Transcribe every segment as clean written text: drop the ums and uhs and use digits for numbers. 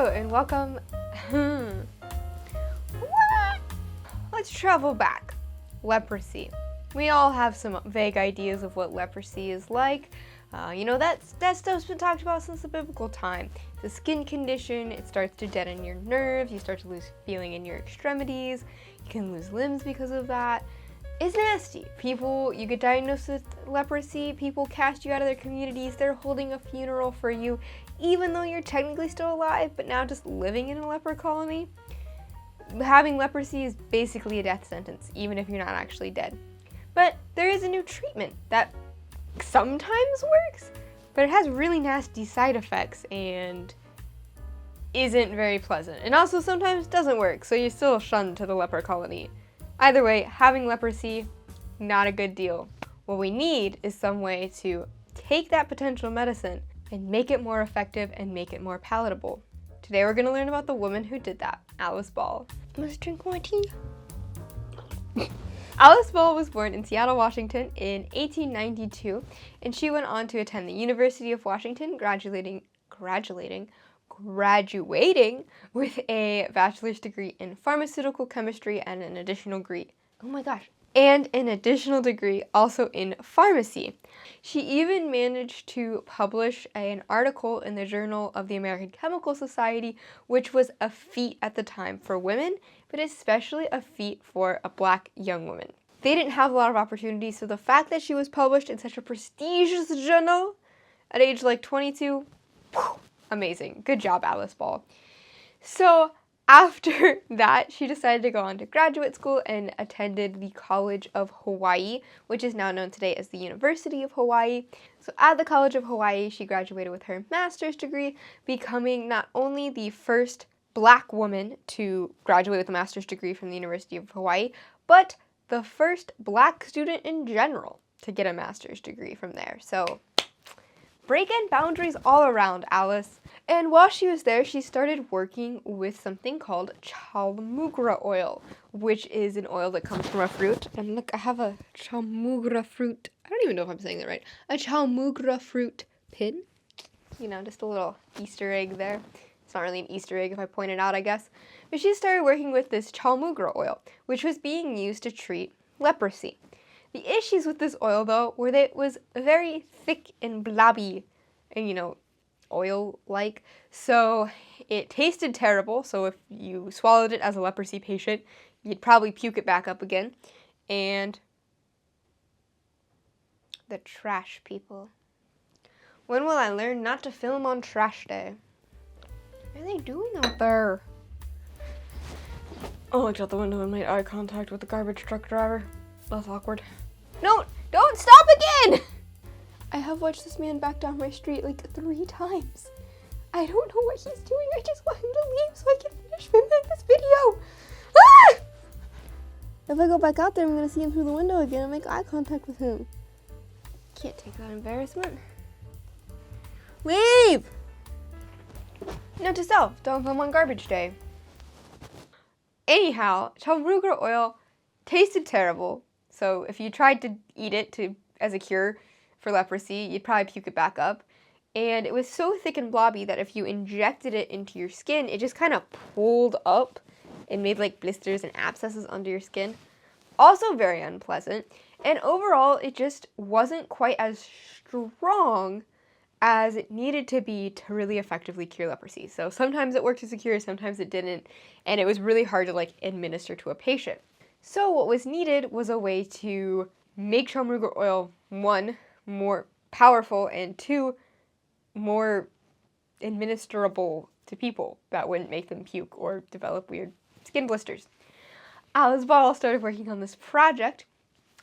Hello and welcome. What? Let's travel back. Leprosy. We all have some vague ideas of what leprosy is like. That stuff's been talked about since the biblical time. It's a skin condition, it starts to deaden your nerves, you start to lose feeling in your extremities, you can lose limbs because of that. It's nasty. You get diagnosed with leprosy, people cast you out of their communities, they're holding a funeral for you, even though you're technically still alive, but now just living in a leper colony. Having leprosy is basically a death sentence, even if you're not actually dead. But there is a new treatment that sometimes works, but it has really nasty side effects and isn't very pleasant. And also sometimes doesn't work, so you're still shunned to the leper colony. Either way, having leprosy, not a good deal. What we need is some way to take that potential medicine and make it more effective and make it more palatable. Today we're going to learn about the woman who did that, Alice Ball. Let's drink my tea. Alice Ball was born in Seattle, Washington in 1892, and she went on to attend the University of Washington, graduating with a bachelor's degree in pharmaceutical chemistry and an additional degree also in pharmacy. She even managed to publish an article in the Journal of the American Chemical Society, which was a feat at the time for women, but especially a feat for a Black young woman. They didn't have a lot of opportunities, so the fact that she was published in such a prestigious journal at age 22, amazing. Good job, Alice Ball. So after that, she decided to go on to graduate school and attended the College of Hawaii, which is now known today as the University of Hawaii. So at the College of Hawaii, she graduated with her master's degree, becoming not only the first Black woman to graduate with a master's degree from the University of Hawaii, but the first Black student in general to get a master's degree from there. So breaking boundaries all around, Alice. And while she was there, she started working with something called chaulmoogra oil, which is an oil that comes from a fruit. And look, I have a chaulmoogra fruit. I don't even know if I'm saying that right. A chaulmoogra fruit pin. Just a little Easter egg there. It's not really an Easter egg if I point it out, I guess. But she started working with this chaulmoogra oil, which was being used to treat leprosy. The issues with this oil, though, were that it was very thick and blobby and, oil-like. So it tasted terrible. So if you swallowed it as a leprosy patient, you'd probably puke it back up again. And the trash people. When will I learn not to film on trash day? What are they doing out there? I looked out the window and made eye contact with the garbage truck driver. That's awkward. No, don't stop again! I have watched this man back down my street 3 times. I don't know what he's doing. I just want him to leave so I can finish filming this video. Ah! If I go back out there, I'm going to see him through the window again and make eye contact with him. Can't take that embarrassment. Leave! Note to self, don't film on garbage day. Anyhow, chaulmoogra oil tasted terrible. So if you tried to eat it as a cure for leprosy, you'd probably puke it back up. And it was so thick and blobby that if you injected it into your skin, it just kind of pulled up and made blisters and abscesses under your skin. Also very unpleasant. And overall, it just wasn't quite as strong as it needed to be to really effectively cure leprosy. So sometimes it worked as a cure, sometimes it didn't. And it was really hard to administer to a patient. So what was needed was a way to make chaulmoogra oil, 1, more powerful, and 2, more administrable to people that wouldn't make them puke or develop weird skin blisters. Alice Ball started working on this project,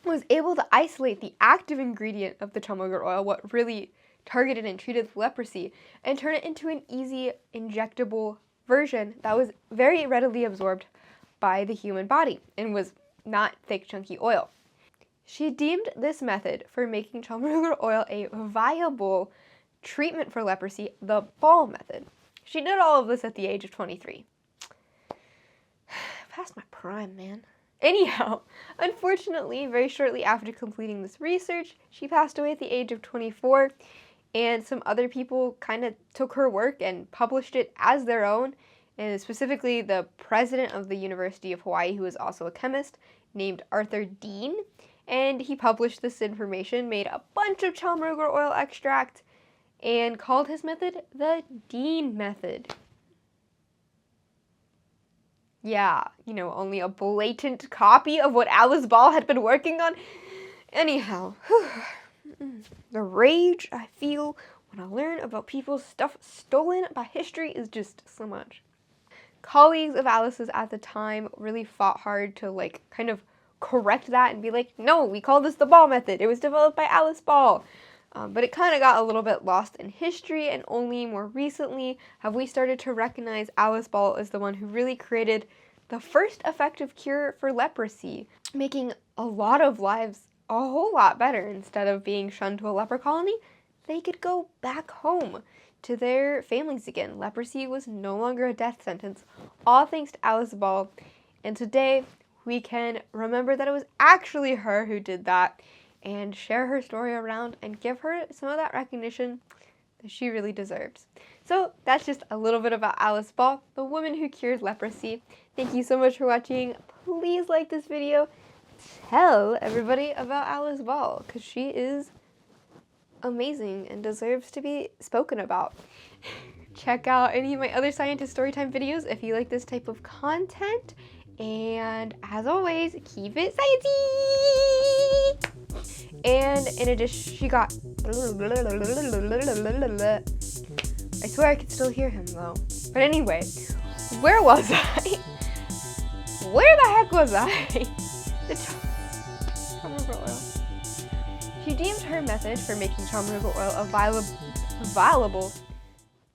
was able to isolate the active ingredient of the chaulmoogra oil, what really targeted and treated leprosy, and turn it into an easy injectable version that was very readily absorbed by the human body and was not thick, chunky oil. She deemed this method for making chaulmoogra oil a viable treatment for leprosy the Ball method. She did all of this at the age of 23. Past my prime, man. Anyhow, unfortunately, very shortly after completing this research, she passed away at the age of 24. and some other people kind of took her work and published it as their own, and specifically the president of the University of Hawaii, who was also a chemist, named Arthur Dean, and he published this information, made a bunch of chamorro oil extract, and called his method the Dean method. Yeah, you know, only a blatant copy of what Alice Ball had been working on. Anyhow, the rage I feel when I learn about people's stuff stolen by history is just so much. Colleagues of Alice's at the time really fought hard to like kind of correct that and be like, no, we call this the Ball method. It was developed by Alice Ball. But it kind of got a little bit lost in history, and only more recently have we started to recognize Alice Ball as the one who really created the first effective cure for leprosy, making a lot of lives a whole lot better. Instead of being shunned to a leper colony, they could go back home to their families again. Leprosy was no longer a death sentence, all thanks to Alice Ball. And today, we can remember that it was actually her who did that, and share her story around and give her some of that recognition that she really deserves. So that's just a little bit about Alice Ball, the woman who cured leprosy. Thank you so much for watching. Please like this video. Tell everybody about Alice Ball, because she is amazing and deserves to be spoken about. Check out any of my other scientist storytime videos if you like this type of content. And as always, keep it sciencey! And in addition, she got... I swear I could still hear him though. But anyway, where was I? Where the heck was I? The chamorro oil. She deemed her method for making chamorro oil available